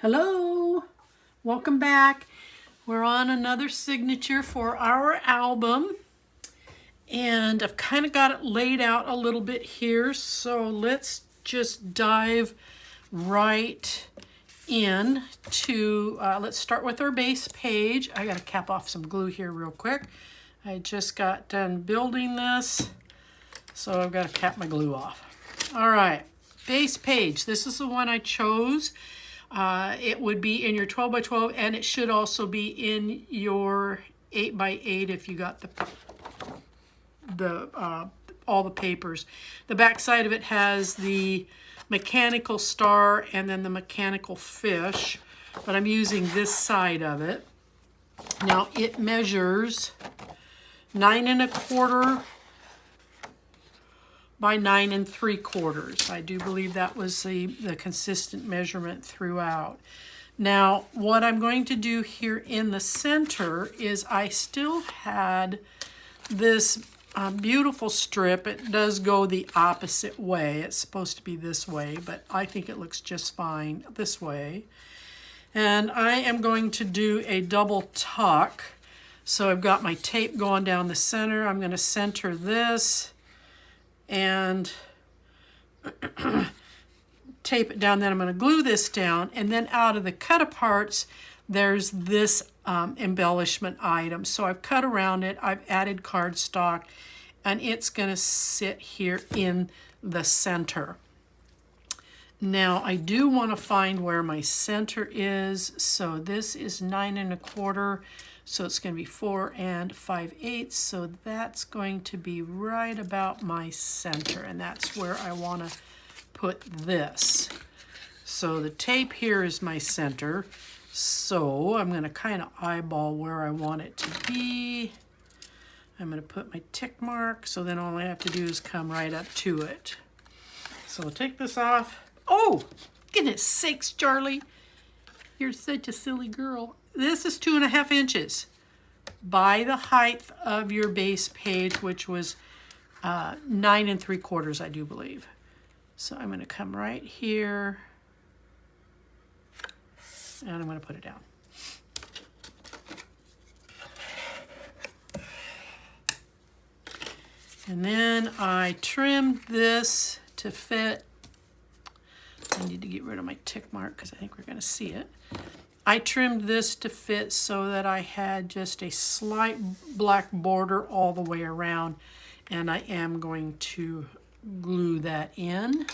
Hello, welcome back. We're on another signature for our album, and I've kind of got it laid out a little bit here, so let's just dive right in to, let's start with our base page. I got to cap off some glue here real quick. I just got done building this, so I've got to cap my glue off. All right, base page. This is the one I chose. It would be in your 12 by 12, and it should also be in your 8 by 8 if you got all the papers. The back side of it has the mechanical star and then the mechanical fish, but I'm using this side of it. Now it measures 9 1/4 by 9 3/4. I do believe that was the consistent measurement throughout. Now, what I'm going to do here in the center is I still had this beautiful strip. It does go the opposite way. It's supposed to be this way, but I think it looks just fine this way. And I am going to do a double tuck. So I've got my tape going down the center. I'm going to center this and tape it down. Then I'm going to glue this down, and then out of the cut aparts there's this embellishment item. So I've cut around it, I've added cardstock, and it's going to sit here in the center. Now I do want to find where my center is, so this is 9 1/4. So it's going to be 4 5/8, so that's going to be right about my center, and that's where I want to put this. So the tape here is my center, so I'm going to kind of eyeball where I want it to be. I'm going to put my tick mark, so then all I have to do is come right up to it. So I'll take this off. Oh, goodness sakes, Charlie, you're such a silly girl. This is 2.5 inches by the height of your base page, which was 9 3/4, I do believe. So I'm going to come right here, and I'm going to put it down. And then I trimmed this to fit. I need to get rid of my tick mark because I think we're going to see it. I trimmed this to fit so that I had just a slight black border all the way around, and I am going to glue that in.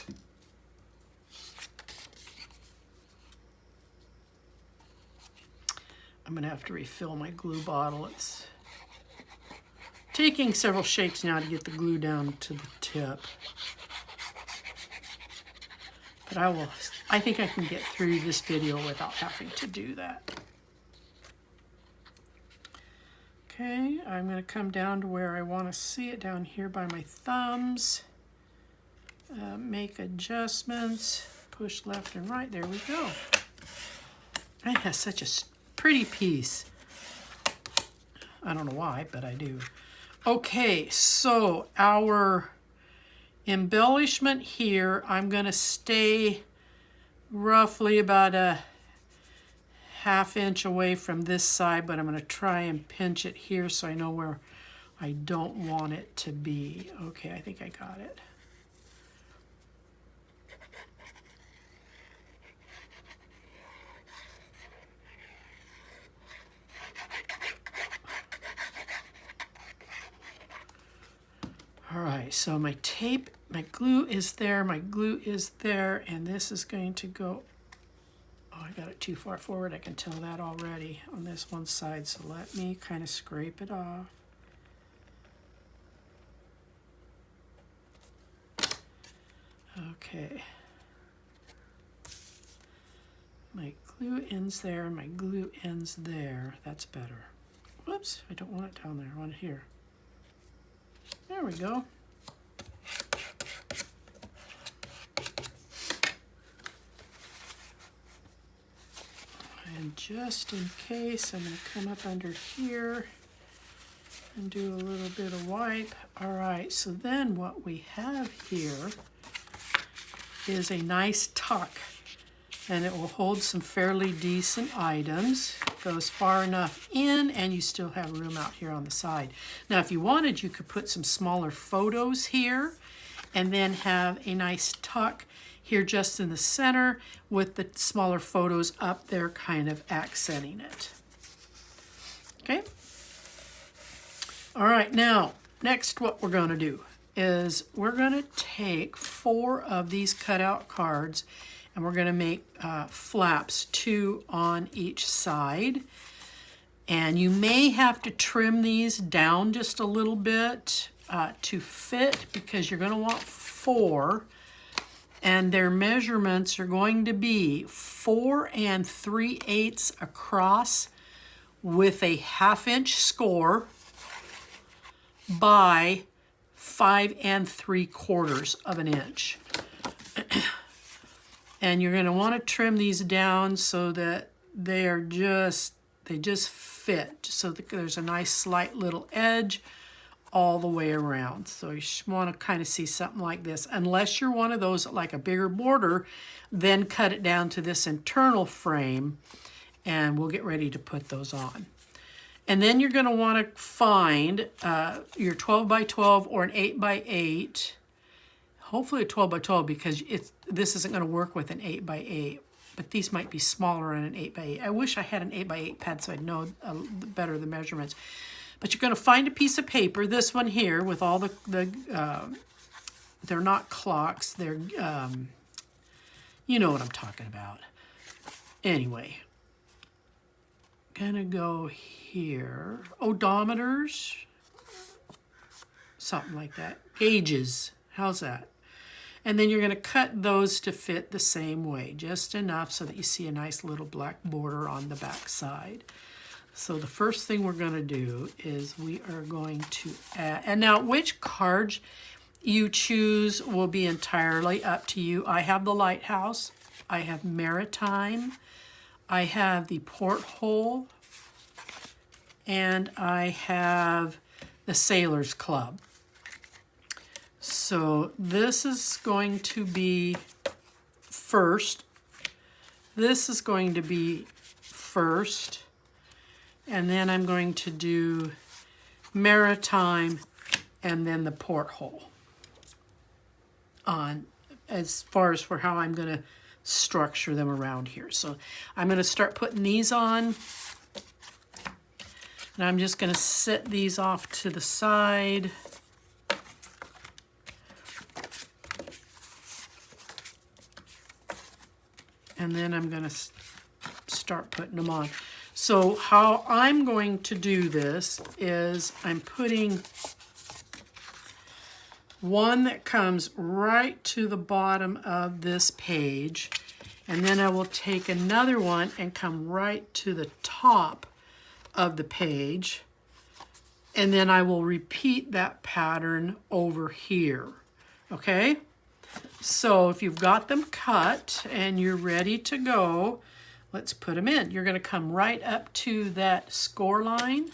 I'm going to have to refill my glue bottle. It's taking several shakes now to get the glue down to the tip. But I think I can get through this video without having to do that. Okay, I'm going to come down to where I want to see it down here by my thumbs. Make adjustments, push left and right, there we go. It has such a pretty piece. I don't know why, but I do. Okay, so our embellishment here, I'm going to stay roughly about a 1/2 inch away from this side, but I'm going to try and pinch it here so I know where I don't want it to be. Okay, I think I got it. All right, so my tape, my glue is there, and this is going to go, oh, I got it too far forward, I can tell that already on this one side, so let me kind of scrape it off. Okay. My glue ends there, and my glue ends there. That's better. Whoops, I don't want it down there, I want it here. There we go. And just in case, I'm going to come up under here and do a little bit of wipe. All right, so then what we have here is a nice tuck. and it will hold some fairly decent items. It goes far enough in, and you still have room out here on the side. Now, if you wanted, you could put some smaller photos here, and then have a nice tuck here just in the center with the smaller photos up there kind of accenting it. Okay? All right, now, next what we're going to do is we're going to take 4 of these cutout cards, and we're going to make flaps, 2 on each side. And you may have to trim these down just a little bit to fit, because you're going to want 4. And their measurements are going to be 4 3/8 across with a 1/2 inch score by 5 3/4 of an inch. And you're going to want to trim these down so that they just fit, so that there's a nice slight little edge all the way around. So you want to kind of see something like this. Unless you're one of those that like a bigger border, then cut it down to this internal frame, and we'll get ready to put those on. And then you're going to want to find your 12 by 12 or an 8 by 8. Hopefully a 12 by 12, because this isn't going to work with an 8 by 8, but these might be smaller in an 8 by 8. I wish I had an 8 by 8 pad so I'd know better the measurements. But you're going to find a piece of paper, this one here, with all they're not clocks, they're, you know what I'm talking about. Anyway, gonna go here, odometers, something like that, gauges, how's that? And then you're going to cut those to fit the same way, just enough so that you see a nice little black border on the back side. So the first thing we're going to do is we are going to add, and now which cards you choose will be entirely up to you. I have the lighthouse, I have maritime, I have the porthole, and I have the Sailors Club. So this is going to be first. This is going to be first. And then I'm going to do maritime and then the porthole on, as far as for how I'm going to structure them around here. So I'm going to start putting these on. And I'm just going to set these off to the side. And then I'm going to start putting them on. So how I'm going to do this is I'm putting one that comes right to the bottom of this page, and then I will take another one and come right to the top of the page, and then I will repeat that pattern over here, okay? So if you've got them cut and you're ready to go, let's put them in. You're going to come right up to that score line.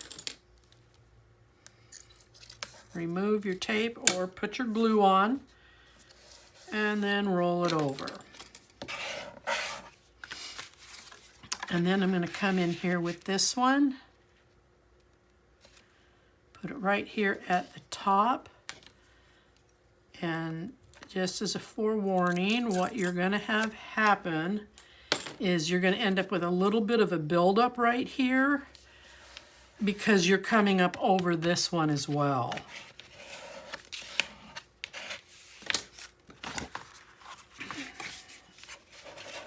Remove your tape or put your glue on, and then roll it over. And then I'm going to come in here with this one. Put it right here at the top. And just as a forewarning, what you're going to have happen is you're going to end up with a little bit of a buildup right here, because you're coming up over this one as well.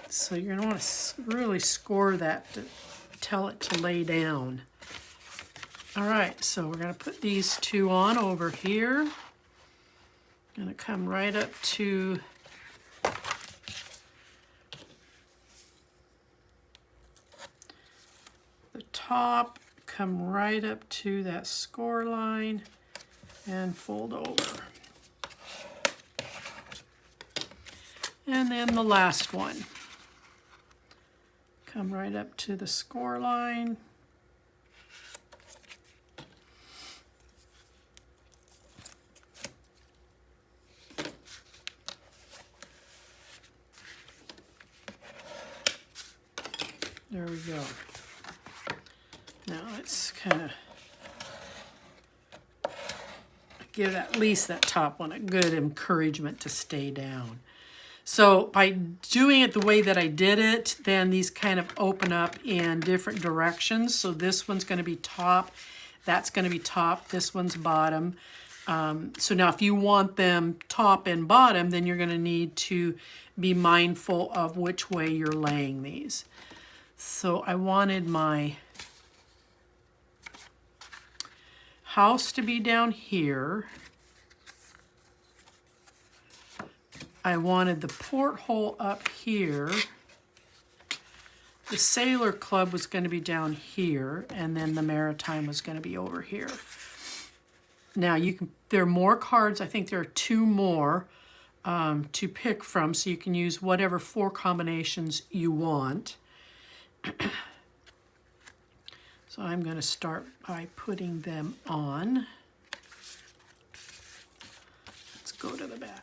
So you're going to want to really score that to tell it to lay down. All right, so we're going to put these two on over here. Going to come right up to the top, come right up to that score line, and fold over. And then the last one. Come right up to the score line. There we go. Now let's kind of give at least that top one a good encouragement to stay down. So by doing it the way that I did it, then these kind of open up in different directions. So this one's going to be top, that's going to be top, this one's bottom. So now if you want them top and bottom, then you're going to need to be mindful of which way you're laying these. So I wanted my house to be down here. I wanted the porthole up here. The Sailor Club was going to be down here, and then the Maritime was going to be over here. Now there are more cards. I think there are 2 more to pick from, so you can use whatever 4 combinations you want. So I'm going to start by putting them on. Let's go to the back.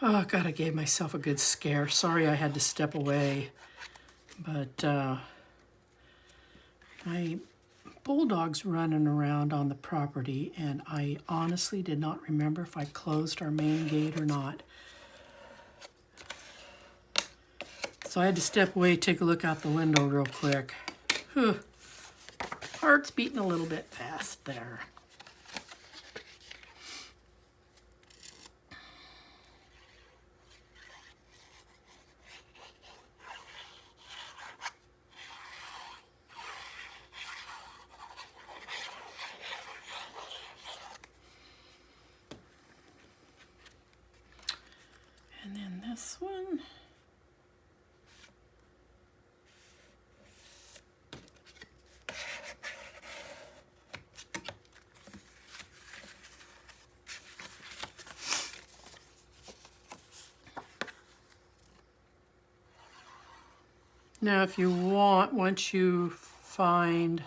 Oh, God, I gave myself a good scare. Sorry I had to step away. But my bulldog's running around on the property, and I honestly did not remember if I closed our main gate or not. So I had to step away, take a look out the window real quick. Whew. Heart's beating a little bit fast there. And then this one. Now, if you want, once you find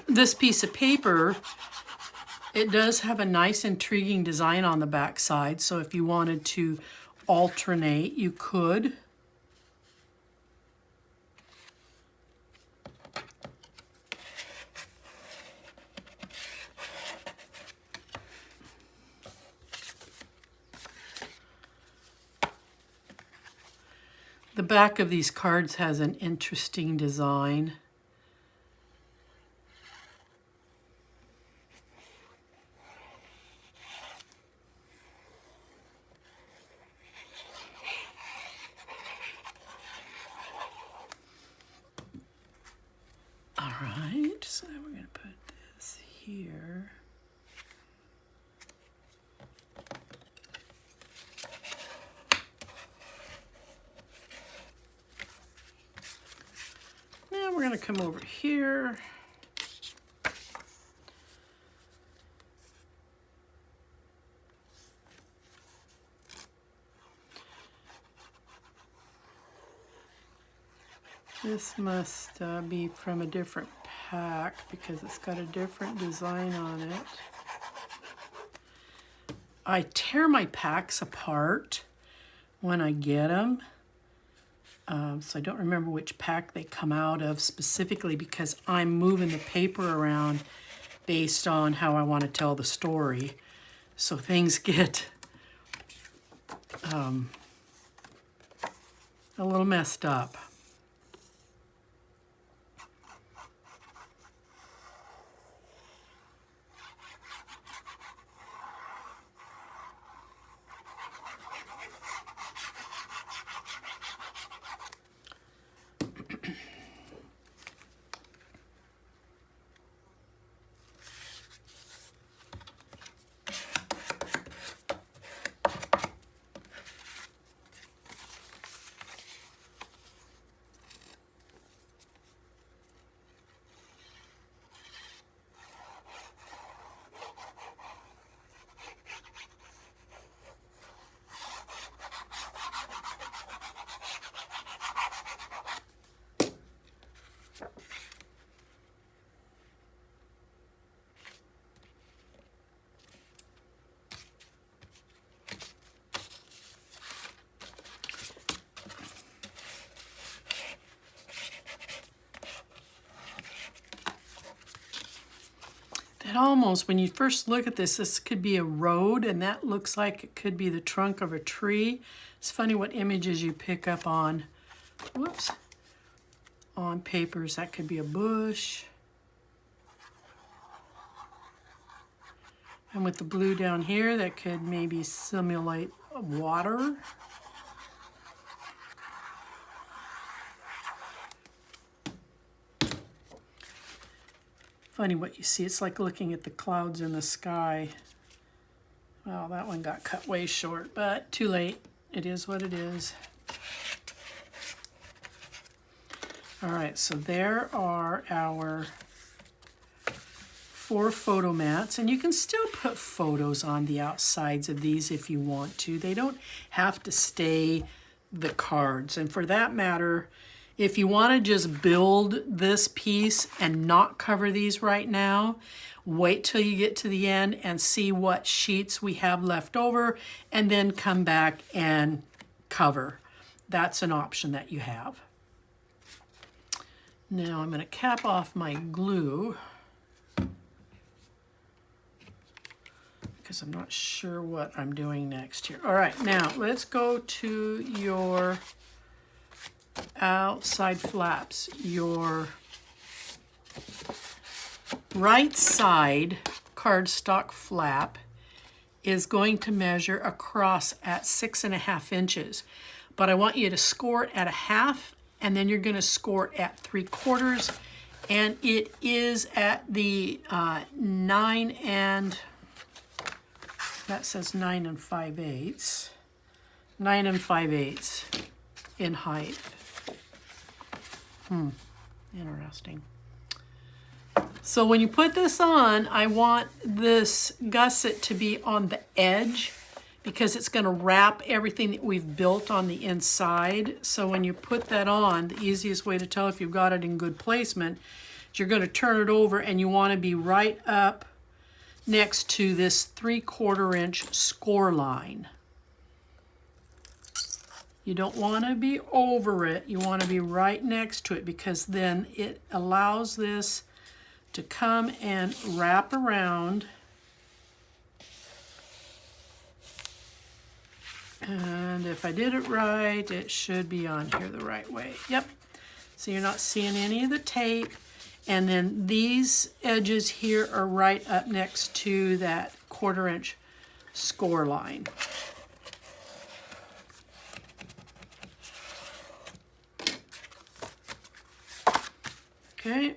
this piece of paper, it does have a nice intriguing design on the back side. So if you wanted to alternate, you could. The back of these cards has an interesting design. All right, so we're going to put this here. Now we're going to come over here. This must be from a different pack because it's got a different design on it. I tear my packs apart when I get them. So I don't remember which pack they come out of specifically because I'm moving the paper around based on how I want to tell the story. So things get a little messed up. it almost, when you first look at this, this could be a road, and that looks like it could be the trunk of a tree. It's funny what images you pick up on, whoops, on papers. That could be a bush. And with the blue down here, that could maybe simulate water. Funny what you see. It's like looking at the clouds in the sky. Well, that one got cut way short, but too late. It is what it is. All right, so there are our 4 photo mats, and you can still put photos on the outsides of these if you want to. They don't have to stay the cards. And for that matter, if you want to just build this piece and not cover these right now, wait till you get to the end and see what sheets we have left over, and then come back and cover. That's an option that you have. Now I'm going to cap off my glue, because I'm not sure what I'm doing next here. All right, now let's go to your outside flaps. Your right side cardstock flap is going to measure across at 6.5 inches, but I want you to score it at 1/2, and then you're going to score at 3/4, and it is at the 9 and that says 9 5/8, 9 5/8 in height. Interesting. So when you put this on, I want this gusset to be on the edge, because it's going to wrap everything that we've built on the inside. So when you put that on, the easiest way to tell if you've got it in good placement is you're going to turn it over, and you want to be right up next to this 3/4 inch score line. You don't want to be over it. You want to be right next to it, because then it allows this to come and wrap around. And if I did it right, it should be on here the right way. Yep. So you're not seeing any of the tape. And then these edges here are right up next to that 1/4 inch score line. Okay.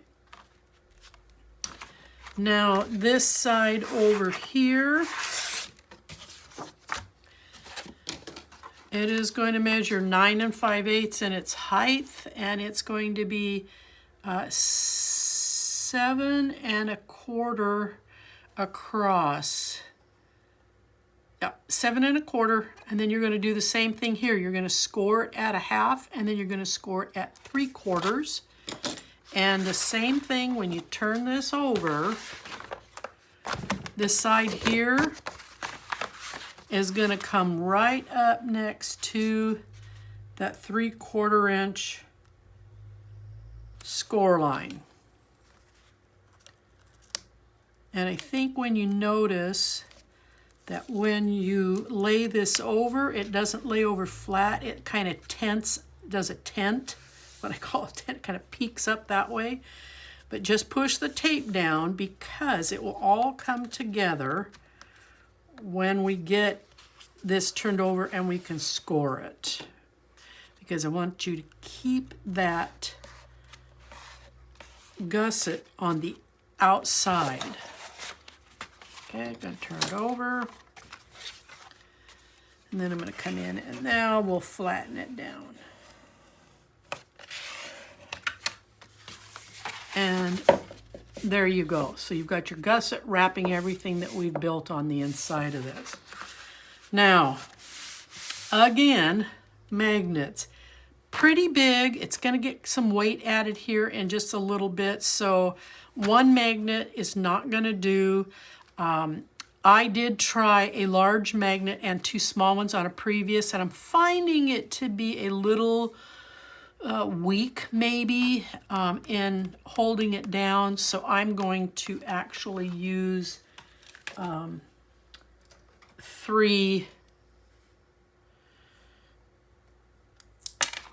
Now this side over here, it is going to measure 9 5/8 in its height, and it's going to be 7 1/4 across. Yep, 7 1/4, and then you're going to do the same thing here. You're going to score it at 1/2, and then you're going to score it at 3/4. And the same thing when you turn this over, this side here is going to come right up next to that 3/4 inch score line. And I think when you notice that when you lay this over, it doesn't lay over flat, it kind of does a tent, what I call a tent, kind of peeks up that way. But just push the tape down, because it will all come together when we get this turned over and we can score it. Because I want you to keep that gusset on the outside. Okay, I'm going to turn it over. And then I'm going to come in, and now we'll flatten it down. And there you go. So you've got your gusset wrapping everything that we've built on the inside of this. Now, again, magnets. Pretty big. It's going to get some weight added here in just a little bit. So one magnet is not going to do. I did try a large magnet and 2 small ones on a previous, and I'm finding it to be a little weak maybe in holding it down. So I'm going to actually use 3,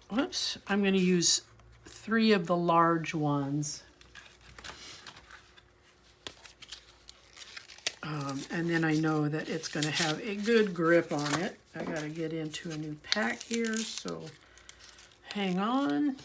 whoops, I'm going to use 3 of the large ones. And then I know that it's going to have a good grip on it. I got to get into a new pack here, so hang on.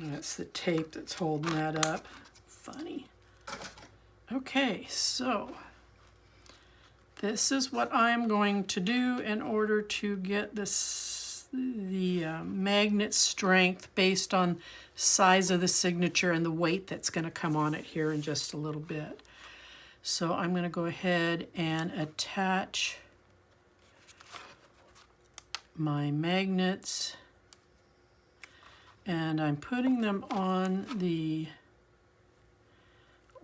That's the tape that's holding that up. Funny. Okay, so this is what I'm going to do in order to get this the magnet strength based on size of the signature and the weight that's going to come on it here in just a little bit. So I'm going to go ahead and attach my magnets. And I'm putting them on the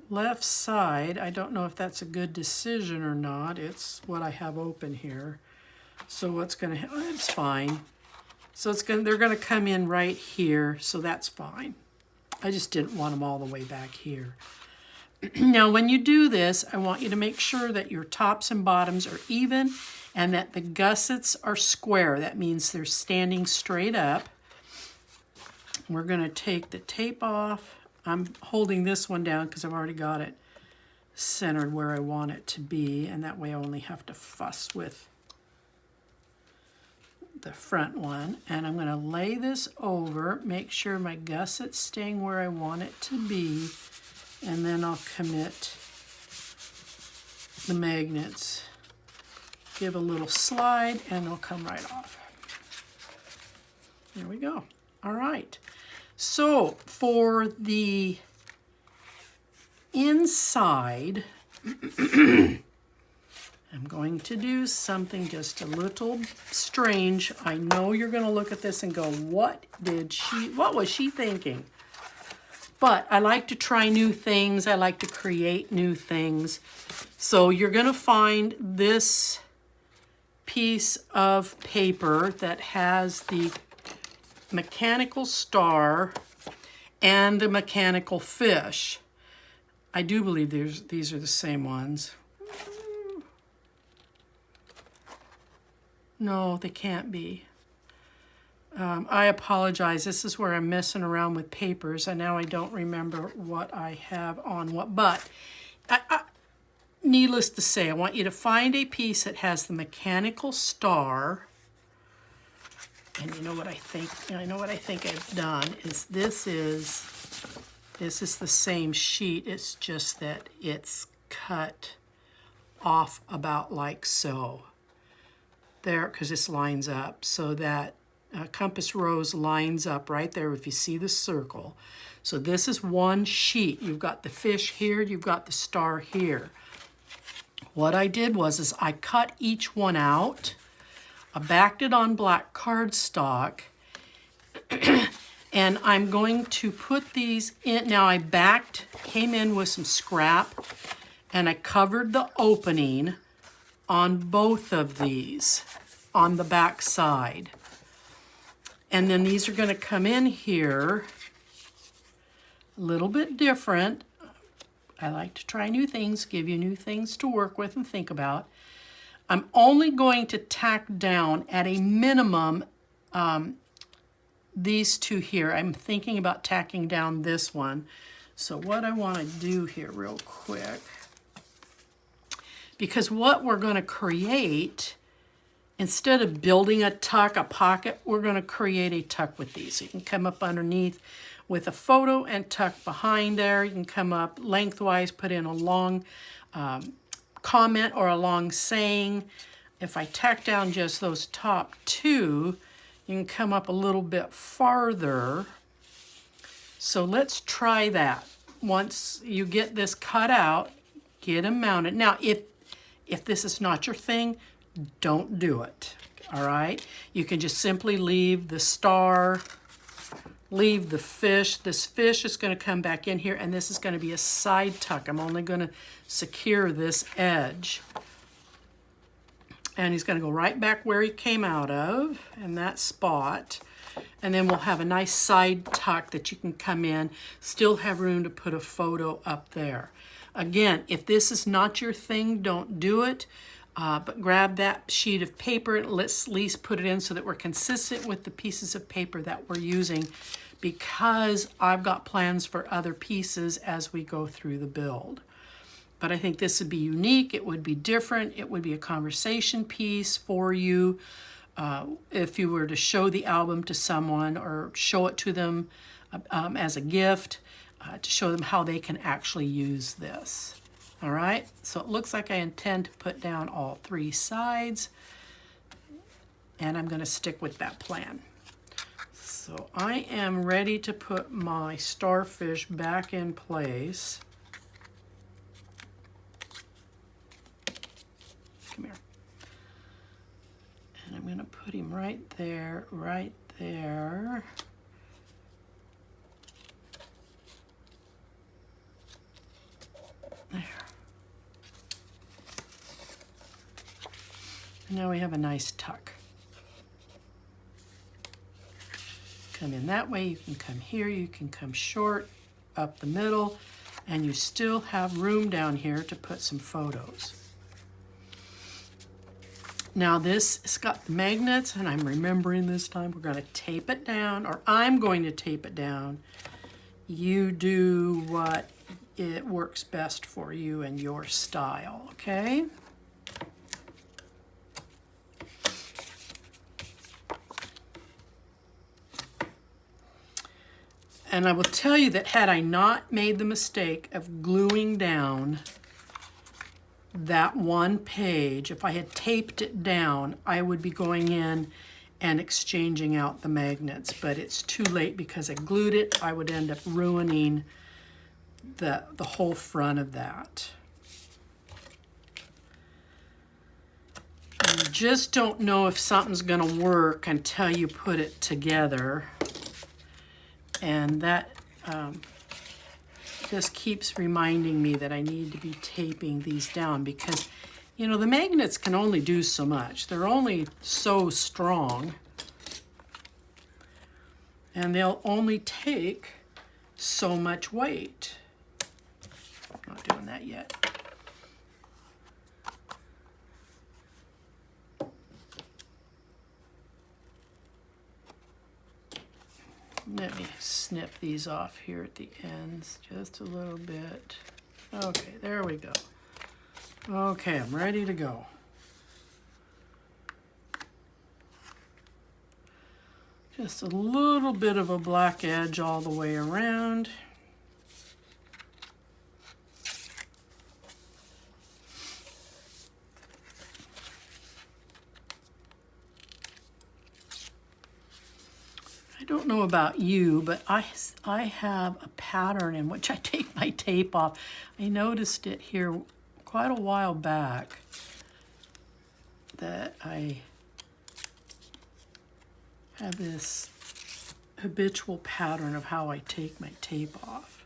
left side. I don't know if that's a good decision or not. It's what I have open here. So what's going to it's fine. So they're going to come in right here, so that's fine. I just didn't want them all the way back here. Now when you do this, I want you to make sure that your tops and bottoms are even and that the gussets are square. That means they're standing straight up. We're going to take the tape off. I'm holding this one down because I've already got it centered where I want it to be, and that way I only have to fuss with the front one. And I'm going to lay this over, make sure my gusset's staying where I want it to be, and then I'll commit the magnets. Give a little slide and they'll come right off. There we go. All right. So for the inside, I'm going to do something just a little strange. I know you're going to look at this and go, what was she thinking? But I like to try new things. I like to create new things. So you're going to find this piece of paper that has the mechanical star and the mechanical fish. I do believe these are the same ones. No, they can't be. I apologize. This is where I'm messing around with papers, and now I don't remember what I have on what. But needless to say, I want you to find a piece that has the mechanical star. And you know what I think? I know what I think I've done is this is the same sheet. It's just that it's cut off about like so. There, because this lines up, so that compass rose lines up right there if you see the circle. So this is one sheet. You've got the fish here, you've got the star here. What I did was I cut each one out. I backed it on black cardstock, and I'm going to put these in. Now I came in with some scrap, and I covered the opening on both of these on the back side. And then these are going to come in here a little bit different. I like to try new things, give you new things to work with and think about. I'm only going to tack down at a minimum these two here. I'm thinking about tacking down this one. So what I want to do here real quick, because what we're going to create, instead of building a tuck, a pocket, we're going to create a tuck with these. So you can come up underneath with a photo and tuck behind there. You can come up lengthwise, put in a long comment or a long saying. If I tack down just those top two, you can come up a little bit farther So let's try that. Once you get this cut out, get them mounted. Now, if this is not your thing, don't do it, all right? You can just simply leave the star, leave the fish. This fish is going to come back in here, and this is going to be a side tuck. I'm only going to secure this edge. And he's going to go right back where he came out of, in that spot. And then we'll have a nice side tuck that you can come in, still have room to put a photo up there. Again, if this is not your thing, don't do it. But grab that sheet of paper and let's at least put it in so that we're consistent with the pieces of paper that we're using, because I've got plans for other pieces as we go through the build. But I think this would be unique, it would be different, it would be a conversation piece for you. If you were to show the album to someone or show it to them as a gift, to show them how they can actually use this. All right, so it looks like I intend to put down all 3 sides, and I'm going to stick with that plan. So I am ready to put my starfish back in place. Come here. And I'm going to put him right there, right there. There. And now we have a nice tuck. Come in that way, you can come here, you can come short, up the middle, and you still have room down here to put some photos. Now this has got the magnets, and I'm remembering this time we're going to tape it down, or I'm going to tape it down. You do what it works best for you and your style, okay? And I will tell you that had I not made the mistake of gluing down that one page, if I had taped it down, I would be going in and exchanging out the magnets, but it's too late because I glued it. I would end up ruining the whole front of that. You just don't know if something's gonna work until you put it together. And that just keeps reminding me that I need to be taping these down because, you know, the magnets can only do so much. They're only so strong. And they'll only take so much weight. I'm not doing that yet. Let me snip these off here at the ends just a little bit. Okay, there we go. Okay, I'm ready to go. Just a little bit of a black edge all the way around. I don't know about you, but I have a pattern in which I take my tape off. I noticed it here quite a while back that I have this habitual pattern of how I take my tape off.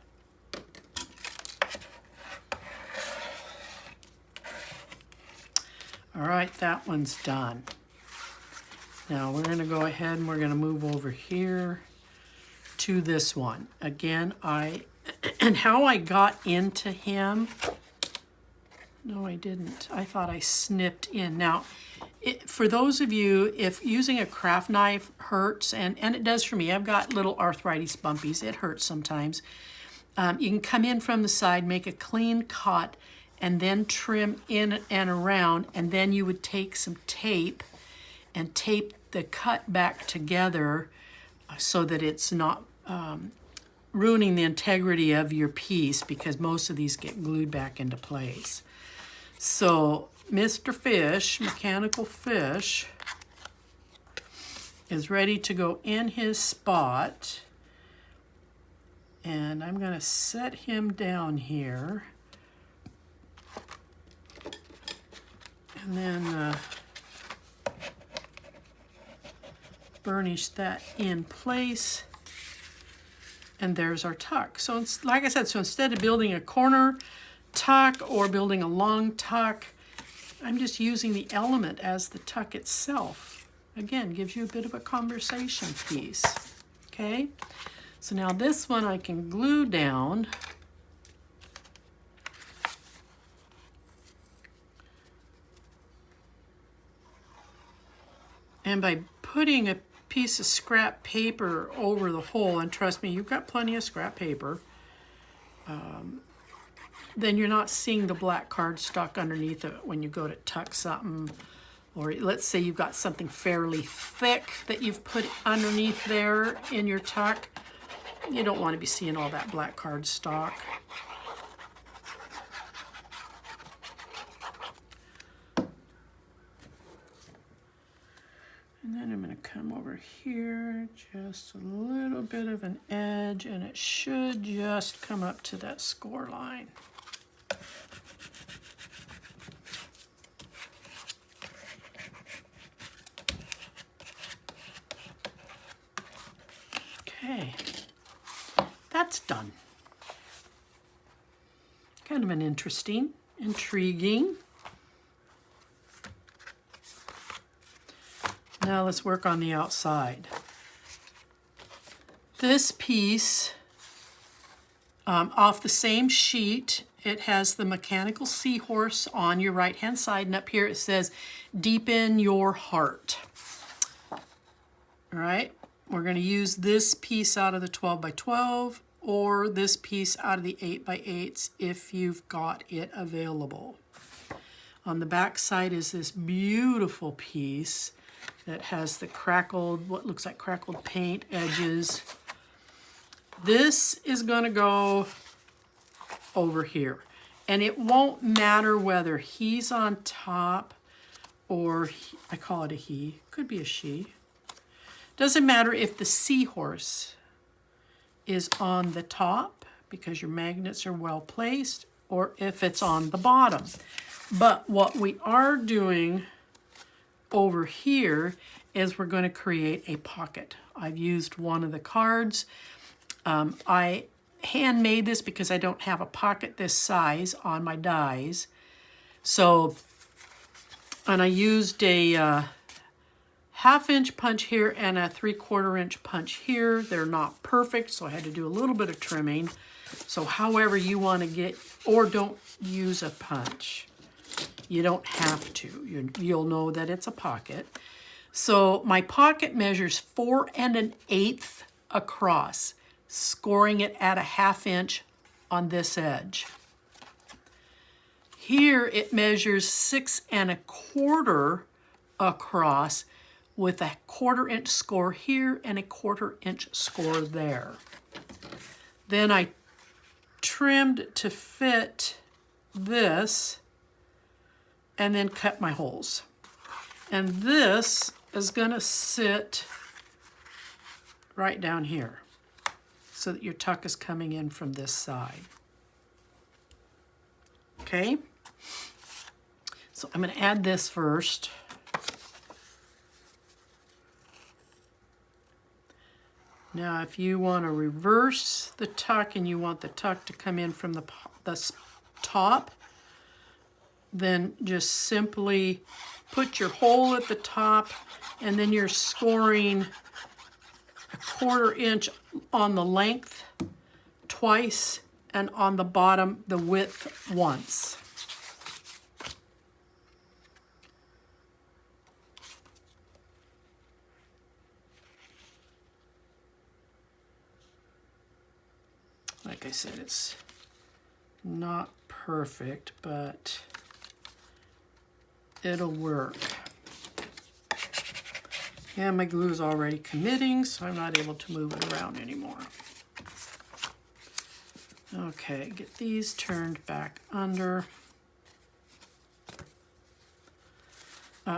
All right, that one's done. Now we're going to go ahead and we're going to move over here to this one. Again, and how I got into him, no I didn't. I thought I snipped in. Now, for those of you, if using a craft knife hurts, and it does for me, I've got little arthritis bumpies, it hurts sometimes. You can come in from the side, make a clean cut, and then trim in and around, and then you would take some tape and tape the cut back together so that it's not ruining the integrity of your piece, because most of these get glued back into place. So Mr. Fish, Mechanical Fish, is ready to go in his spot. And I'm going to set him down here. And then burnish that in place. And there's our tuck. So it's, like I said, so instead of building a corner tuck or building a long tuck, I'm just using the element as the tuck itself. Again, gives you a bit of a conversation piece. Okay, so now this one I can glue down. And by putting a piece of scrap paper over the hole, and trust me, you've got plenty of scrap paper, then you're not seeing the black cardstock underneath it when you go to tuck something. Or let's say you've got something fairly thick that you've put underneath there in your tuck. You don't want to be seeing all that black cardstock. And then I'm going to come over here, just a little bit of an edge, and it should just come up to that score line. Okay, that's done. Kind of an intriguing. Now let's work on the outside. This piece, off the same sheet, it has the mechanical seahorse on your right-hand side, and up here it says, "Deepen your heart." All right, we're going to use this piece out of the 12 by 12 or this piece out of the 8 by 8s if you've got it available. On the back side is this beautiful piece that has the crackled, what looks like crackled paint edges. This is going to go over here. And it won't matter whether he's on top or I call it a he, could be a she. Doesn't matter if the seahorse is on the top because your magnets are well placed, or if it's on the bottom. But what we are doing over here is we're going to create a pocket. I've used one of the cards. I handmade this because I don't have a pocket this size on my dies. So, and I used a 1/2 inch punch here and a 3/4 inch punch here. They're not perfect, so I had to do a little bit of trimming. So however you want to get, or don't use a punch. You don't have to. You'll know that it's a pocket. So my pocket measures 4 1/8 across, scoring it at a 1/2 inch on this edge. Here it measures 6 1/4 across with a 1/4 inch score here and a 1/4 inch score there. Then I trimmed to fit this and then cut my holes. And this is going to sit right down here so that your tuck is coming in from this side. Okay? So I'm going to add this first. Now, if you want to reverse the tuck and you want the tuck to come in from the top, then just simply put your hole at the top, and then you're scoring a 1/4 inch on the length twice, and on the bottom, the width once. Like I said, it's not perfect, but it'll work. And my glue is already committing, so I'm not able to move it around anymore. Okay, get these turned back under.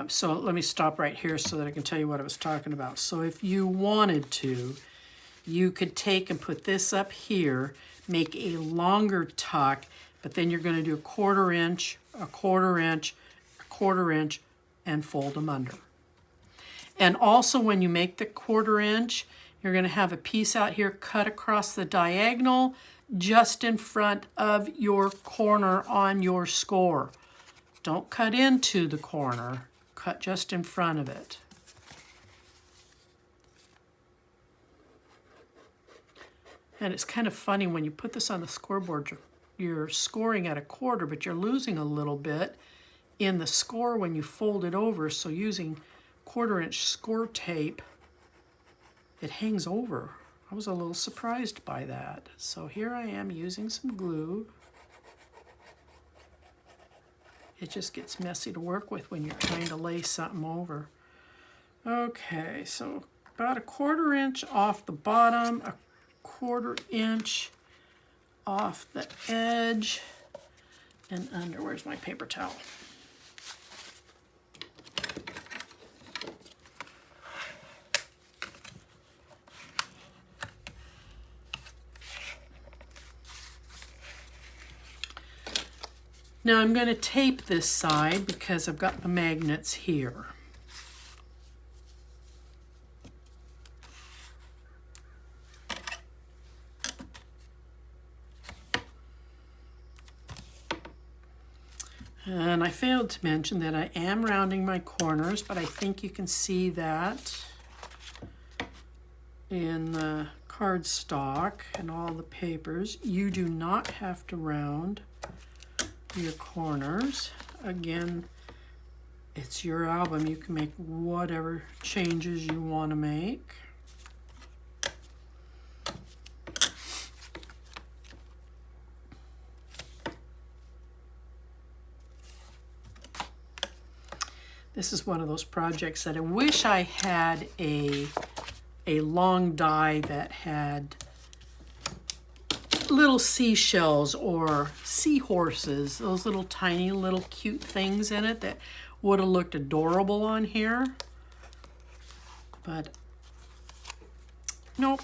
So let me stop right here so that I can tell you what I was talking about. So if you wanted to, You could take and put this up here, make a longer tuck, but then you're going to do a 1/4 inch, a 1/4 inch, a 1/4 inch, and fold them under. And also when you make the 1/4 inch, you're going to have a piece out here cut across the diagonal just in front of your corner on your score. Don't cut into the corner, cut just in front of it. And it's kind of funny when you put this on the scoreboard, you're scoring at a 1/4, but you're losing a little bit in the score when you fold it over. So using 1/4 inch score tape, it hangs over. I was a little surprised by that. So here I am using some glue. It just gets messy to work with when you're trying to lay something over. Okay, so about a 1/4 inch off the bottom, a 1/4 inch off the edge, and under. Where's my paper towel? Now I'm going to tape this side because I've got the magnets here. And I failed to mention that I am rounding my corners, but I think you can see that in the cardstock and all the papers. You do not have to round your corners. Again, it's your album. You can make whatever changes you want to make. This is one of those projects that I wish I had a long die that had little seashells or seahorses, those little tiny little cute things in it that would have looked adorable on here. But nope.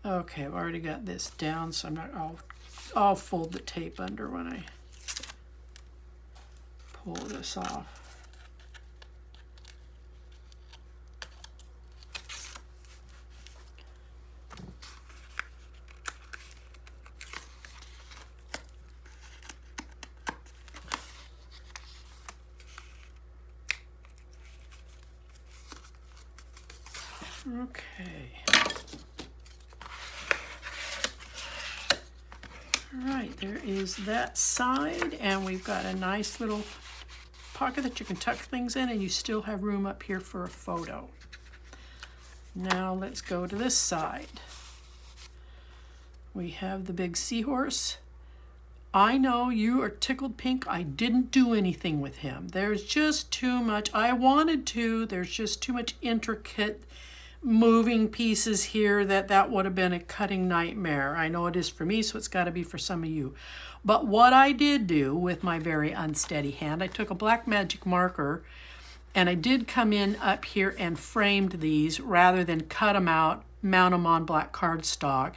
Okay, I've already got this down, so I'll fold the tape under when I pull this off. Okay. All right, there is that side, and we've got a nice little pocket that you can tuck things in, and you still have room up here for a photo. Now let's go to this side. We have the big seahorse. I know you are tickled pink. I didn't do anything with him. There's just too much. I wanted to. There's just too much intricate moving pieces here that would have been a cutting nightmare. I know it is for me, so it's got to be for some of you. But what I did do with my very unsteady hand, I took a black magic marker and I did come in up here and framed these rather than cut them out, mount them on black cardstock.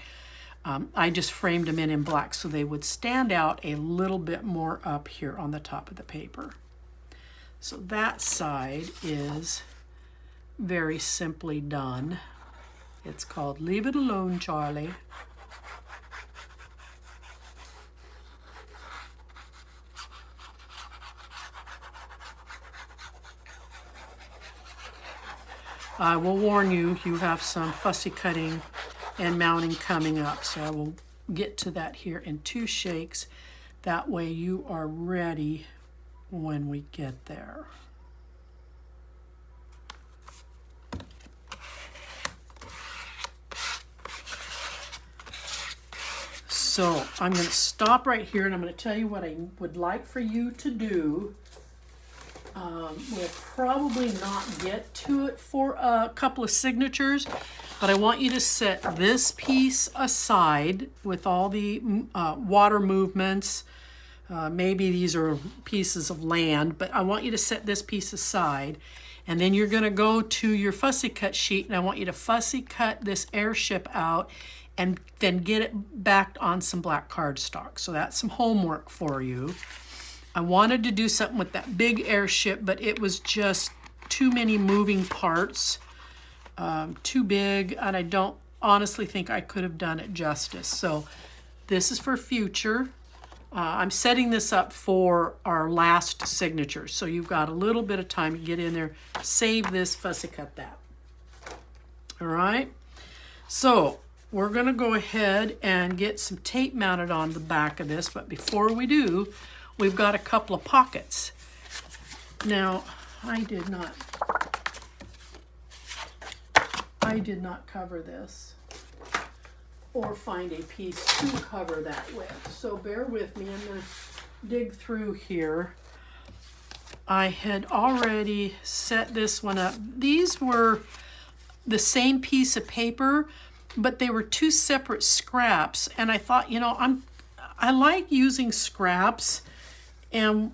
I just framed them in black so they would stand out a little bit more up here on the top of the paper. So that side is very simply done. It's called Leave It Alone, Charlie. I will warn you, you have some fussy cutting and mounting coming up, so I will get to that here in 2 shakes. That way you are ready when we get there. So I'm going to stop right here, and I'm going to tell you what I would like for you to do. We'll probably not get to it for a couple of signatures, but I want you to set this piece aside with all the water movements Maybe these are pieces of land, but I want you to set this piece aside. And then you're going to go to your fussy cut sheet, and I want you to fussy cut this airship out and then get it backed on some black cardstock. So that's some homework for you. I wanted to do something with that big airship, but it was just too many moving parts, too big, and I don't honestly think I could have done it justice. So this is for future. I'm setting this up for our last signature. So you've got a little bit of time to get in there, save this, fussy cut that. All right. So we're going to go ahead and get some tape mounted on the back of this. But before we do, we've got a couple of pockets. Now, I did not cover this or find a piece to cover that with. So bear with me, I'm going to dig through here. I had already set this one up. These were the same piece of paper, but they were two separate scraps. And I thought, you know, I like using scraps, and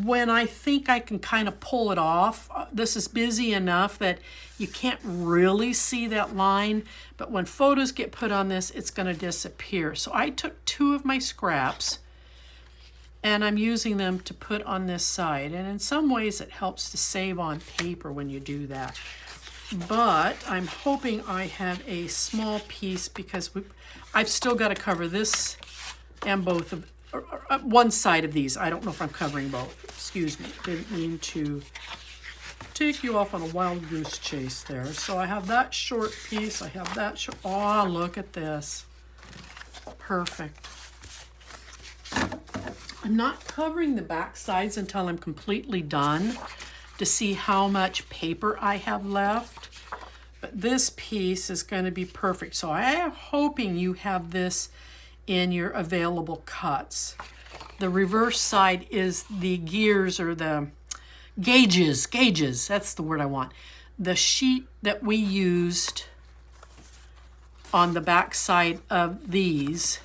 when I think I can kind of pull it off, this is busy enough that you can't really see that line, but when photos get put on this, it's going to disappear. So I took two of my scraps and I'm using them to put on this side. And in some ways it helps to save on paper when you do that. But I'm hoping I have a small piece because I've still got to cover this and both of one side of these. I don't know if I'm covering both. Excuse me. Didn't mean to take you off on a wild goose chase there. So I have that short piece. I have that short. Oh, look at this. Perfect. I'm not covering the back sides until I'm completely done to see how much paper I have left. But this piece is going to be perfect. So I am hoping you have this in your available cuts. The reverse side is the gears or the gauges, that's the word I want. The sheet that we used on the back side of these,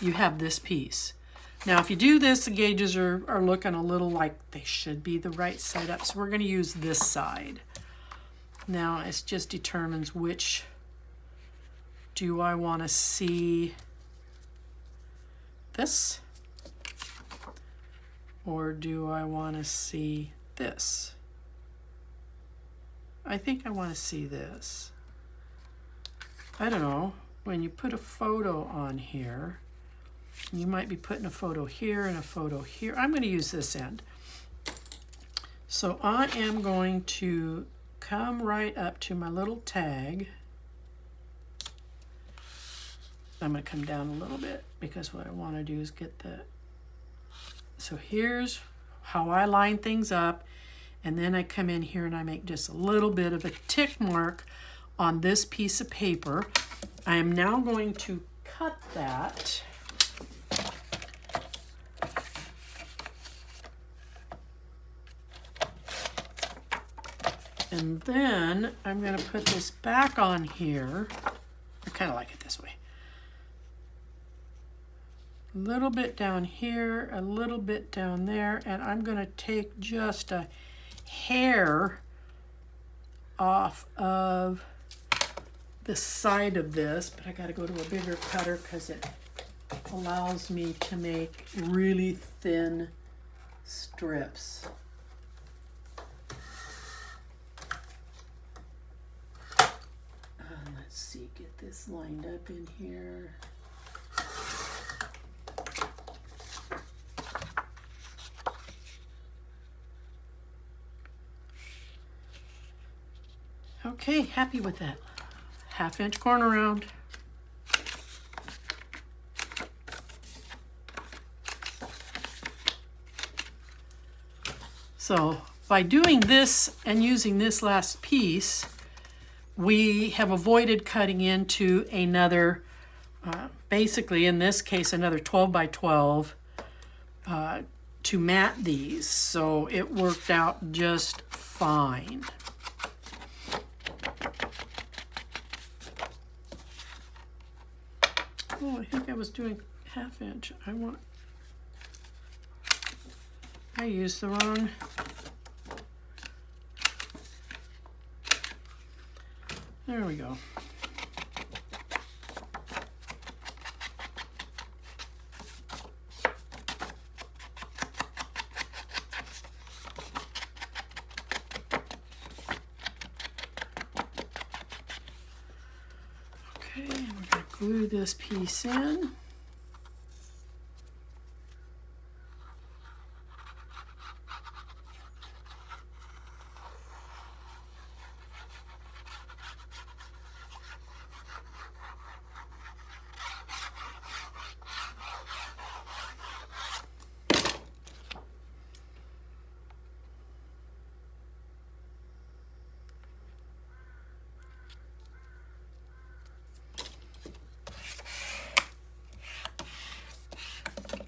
you have this piece. Now if you do this, the gauges are looking a little like they should be the right side up, so we're going to use this side. Now it just determines which. Do I want to see this? Or do I want to see this? I think I want to see this. I don't know. When you put a photo on here, you might be putting a photo here and a photo here. I'm going to use this end. So I am going to come right up to my little tag. I'm going to come down a little bit because what I want to do is get the, so here's how I line things up, and then I come in here and I make just a little bit of a tick mark on this piece of paper. I am now going to cut that. And then I'm going to put this back on here. I kind of like it this way. A little bit down here, a little bit down there, and I'm going to take just a hair off of the side of this, but I got to go to a bigger cutter because it allows me to make really thin strips. Let's see, get this lined up in here. Okay, happy with that. 1/2 inch corner round. So by doing this and using this last piece, we have avoided cutting into another, basically in this case, another 12 by 12 to mat these. So it worked out just fine. Oh, I think I was doing 1/2 inch. I used the wrong. There we go. Okay, and we're going to glue this piece in.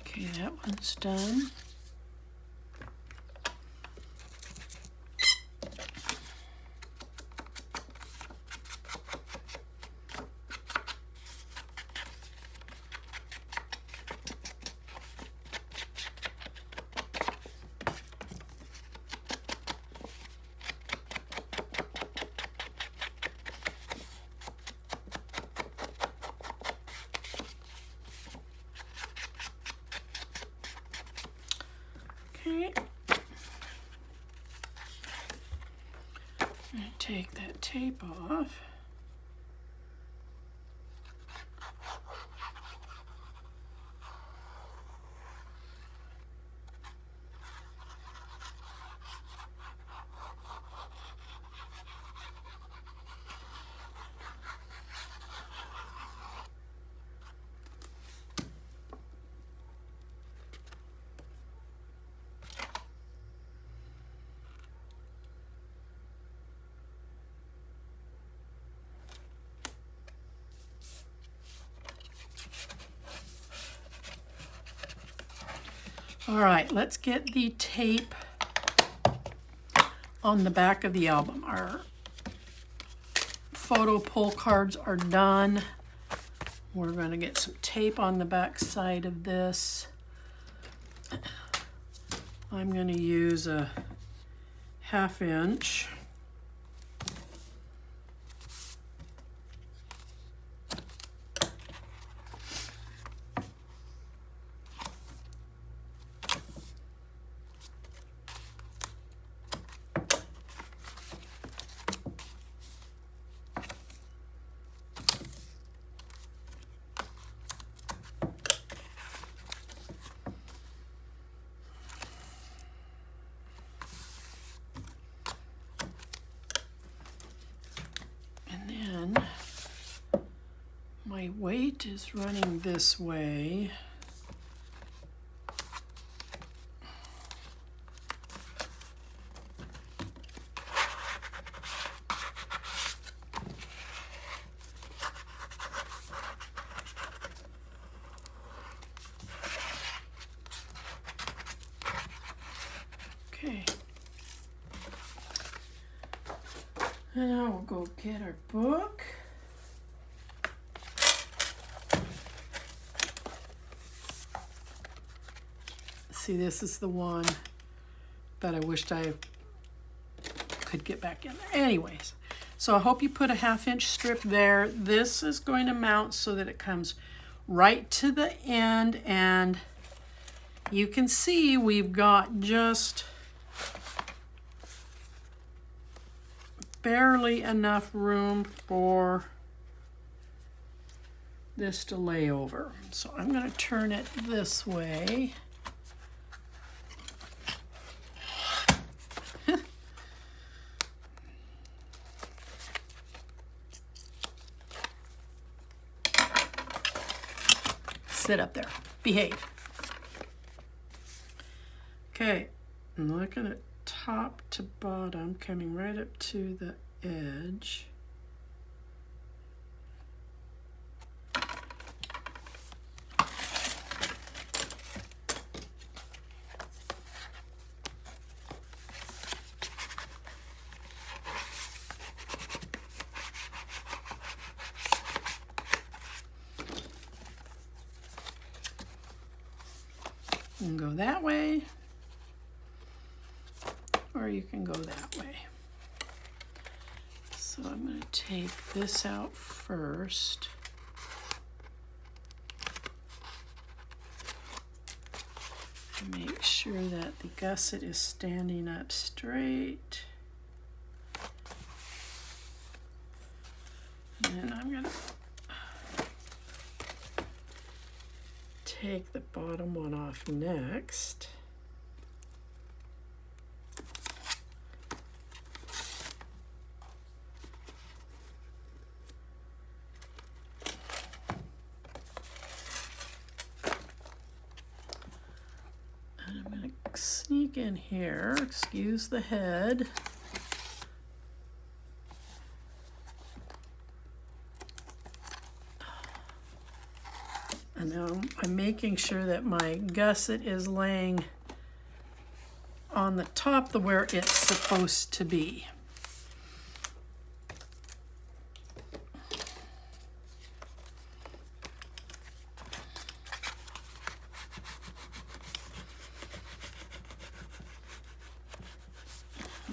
Okay, that one's done. Okay. I'm going to take that tape off. All right, let's get the tape on the back of the album. Our photo pull cards are done. We're going to get some tape on the back side of this. I'm going to use a 1/2 inch. My weight is running this way. Okay. And now we'll go get our book. See, this is the one that I wished I could get back in there. Anyways, so I hope you put a 1/2 inch strip there. This is going to mount so that it comes right to the end, and you can see we've got just barely enough room for this to lay over. So I'm going to turn it this way. Sit up there. Behave. Okay, I'm looking at top to bottom, coming right up to the edge. can go that way, or you can go that way. So I'm going to take this out first. Make sure that the gusset is standing up straight. And then I'm going to take the bottom one off next. Sneak in here, excuse the head. And now I'm making sure that my gusset is laying on the top of where it's supposed to be.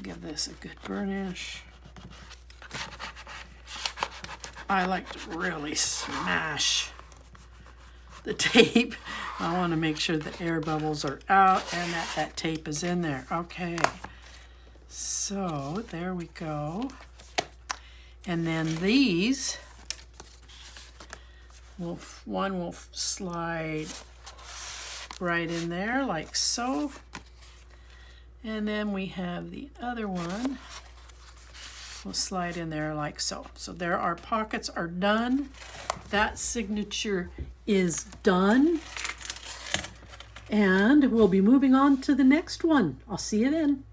Give this a good burnish. I like to really smash the tape. I want to make sure the air bubbles are out and that tape is in there. Okay, so there we go. And then these, one will slide right in there like so. And then we have the other one. We'll slide in there like so. So there our pockets are done. That signature is done. And we'll be moving on to the next one. I'll see you then.